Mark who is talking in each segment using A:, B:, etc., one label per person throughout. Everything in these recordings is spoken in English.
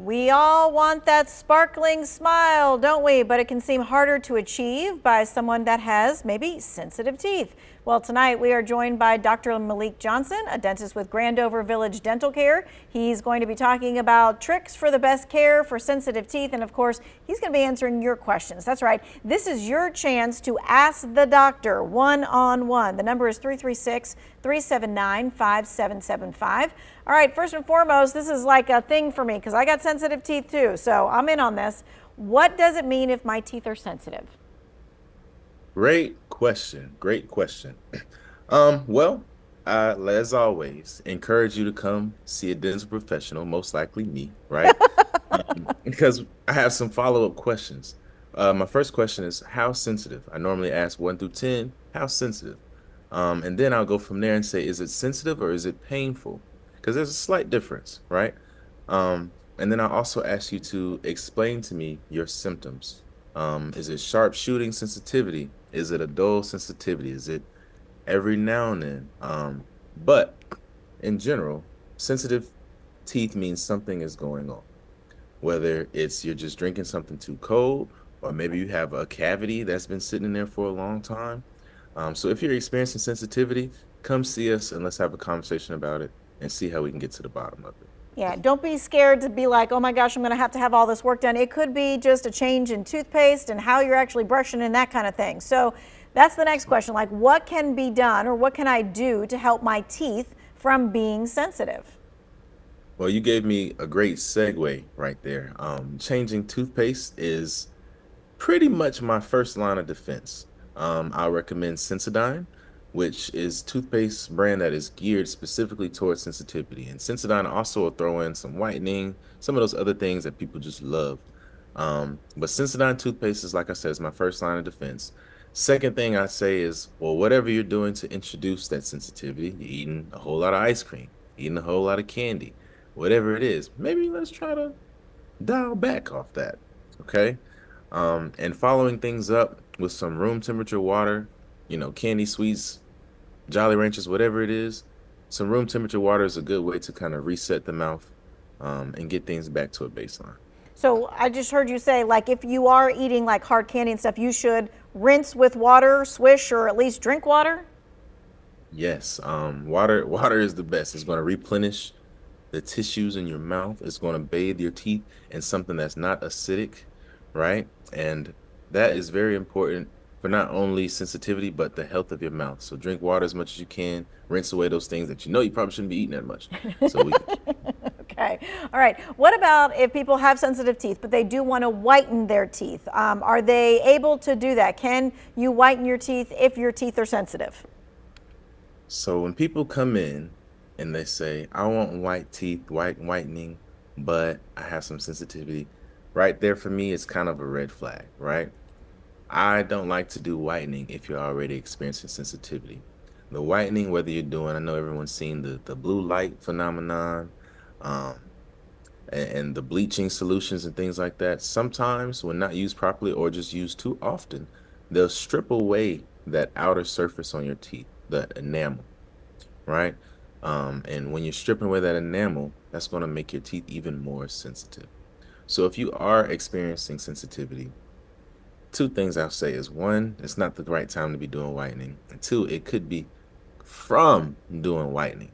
A: We all want that sparkling smile, don't we? But it can seem harder to achieve by someone that has maybe sensitive teeth. Well, tonight we are joined by Dr. Malik Johnson, a dentist with Grandover Village Dental Care. He's going to be talking about tricks for the best care for sensitive teeth. And of course, he's going to be answering your questions. That's right. This is your chance to ask the doctor one-on-one. The number is 336-379-5775. All right, first and foremost, this is like a thing for me because I got sensitive teeth too, so I'm in on this. What does it mean if my teeth are sensitive?
B: Great question. Great question. Well, as always, encourage you to come see a dental professional, most likely me, right? Because I have some follow-up questions. My first question is, how sensitive? I normally ask 1 through 10, how sensitive? And then I'll go from there and say, is it sensitive or is it painful? Because there's a slight difference, right? And then I'll also ask you to explain to me your symptoms. Is it sharp shooting sensitivity? Is it a dull sensitivity? Is it every now and then? But in general, sensitive teeth means something is going on. Whether it's you're just drinking something too cold, or maybe you have a cavity that's been sitting in there for a long time. So if you're experiencing sensitivity, come see us and let's have a conversation about it and see how we can get to the bottom of it.
A: Yeah, don't be scared to be like, oh my gosh, I'm going to have all this work done. It could be just a change in toothpaste and how you're actually brushing and that kind of thing. So that's the next question. Like, what can be done or what can I do to help my teeth from being sensitive?
B: Well, you gave me a great segue right there. Changing toothpaste is pretty much my first line of defense. I recommend Sensodyne, which is toothpaste brand that is geared specifically towards sensitivity. And Sensodyne also will throw in some whitening, some of those other things that people just love. But Sensodyne toothpaste is, like I said, is my first line of defense. Second thing I say is, well, whatever you're doing to introduce that sensitivity, you're eating a whole lot of ice cream, eating a whole lot of candy, whatever it is, maybe let's try to dial back off that, okay? And following things up with some room temperature water, candy sweets, Jolly Ranchers, whatever it is, some room temperature water is a good way to kind of reset the mouth and get things back to a baseline.
A: So I just heard you say, like, if you are eating like hard candy and stuff, you should rinse with water, swish, or at least drink water.
B: Yes, water is the best. It's going to replenish the tissues in your mouth. It's going to bathe your teeth in something that's not acidic, right? And that is very important for not only sensitivity, but the health of your mouth. So drink water as much as you can, rinse away those things that you probably shouldn't be eating that much. So we
A: Okay. All right. What about if people have sensitive teeth, but they do want to whiten their teeth? Are they able to do that? Can you whiten your teeth if your teeth are sensitive?
B: So when people come in and they say, I want white teeth, whitening, but I have some sensitivity, right there for me, it's kind of a red flag, right? I don't like to do whitening if you're already experiencing sensitivity. The whitening, whether you're doing, I know everyone's seen the blue light phenomenon, um, and the bleaching solutions and things like that. Sometimes when not used properly or just used too often, they'll strip away that outer surface on your teeth, the enamel, right? And when you're stripping away that enamel, that's going to make your teeth even more sensitive. So if you are experiencing sensitivity, two things I'll say is, one, it's not the right time to be doing whitening. And two, it could be from doing whitening.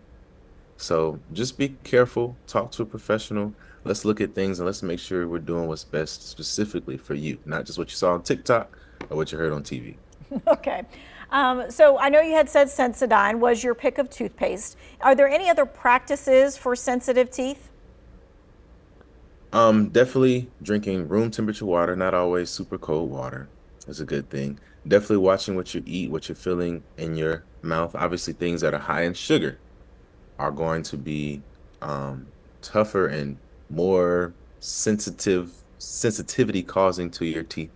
B: So just be careful, talk to a professional. Let's look at things and let's make sure we're doing what's best specifically for you, not just what you saw on TikTok or what you heard on TV.
A: Okay. So I know you had said Sensodyne was your pick of toothpaste. Are there any other practices for sensitive teeth?
B: Definitely drinking room temperature water, not always super cold water, is a good thing. Definitely watching what you eat, what you're feeling in your mouth. Obviously, things that are high in sugar are going to be tougher and more sensitivity causing to your teeth.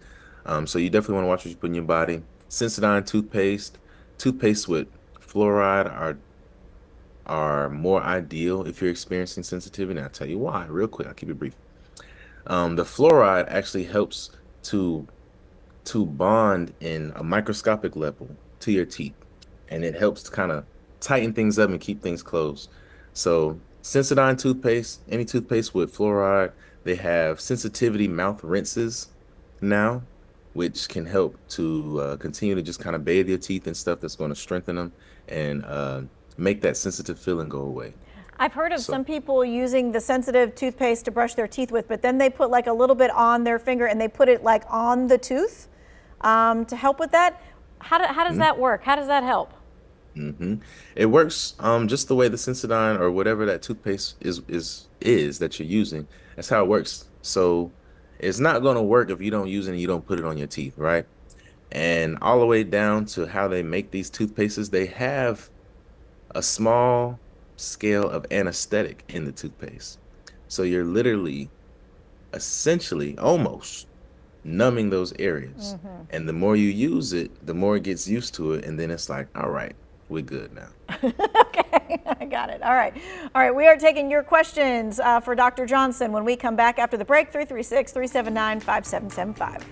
B: So you definitely want to watch what you put in your body. Sensodyne toothpaste with fluoride are more ideal if you're experiencing sensitivity. And I'll tell you why real quick. I'll keep it brief. The fluoride actually helps to bond in a microscopic level to your teeth, and it helps to kind of tighten things up and keep things closed. So Sensodyne toothpaste, any toothpaste with fluoride, They have sensitivity mouth rinses now, which can help to continue to just kind of bathe your teeth and stuff that's going to strengthen them and make that sensitive feeling go away.
A: I've heard of
B: So,
A: some people using the sensitive toothpaste to brush their teeth with, but then they put like a little bit on their finger and they put it like on the tooth to help with that. How does that work? How does that help?
B: hmm it works just the way the Sensodyne or whatever that toothpaste is that you're using. That's how it works. So it's not going to work if you don't use it and you don't put it on your teeth, right? And all the way down to how they make these toothpastes, they have a small scale of anesthetic in the toothpaste. So you're literally, essentially, almost numbing those areas. And the more you use it, the more it gets used to it. And then it's like, all right, we're good now.
A: Okay, I got it. All right. All right, we are taking your questions for Dr. Johnson when we come back after the break. 336-379-5775.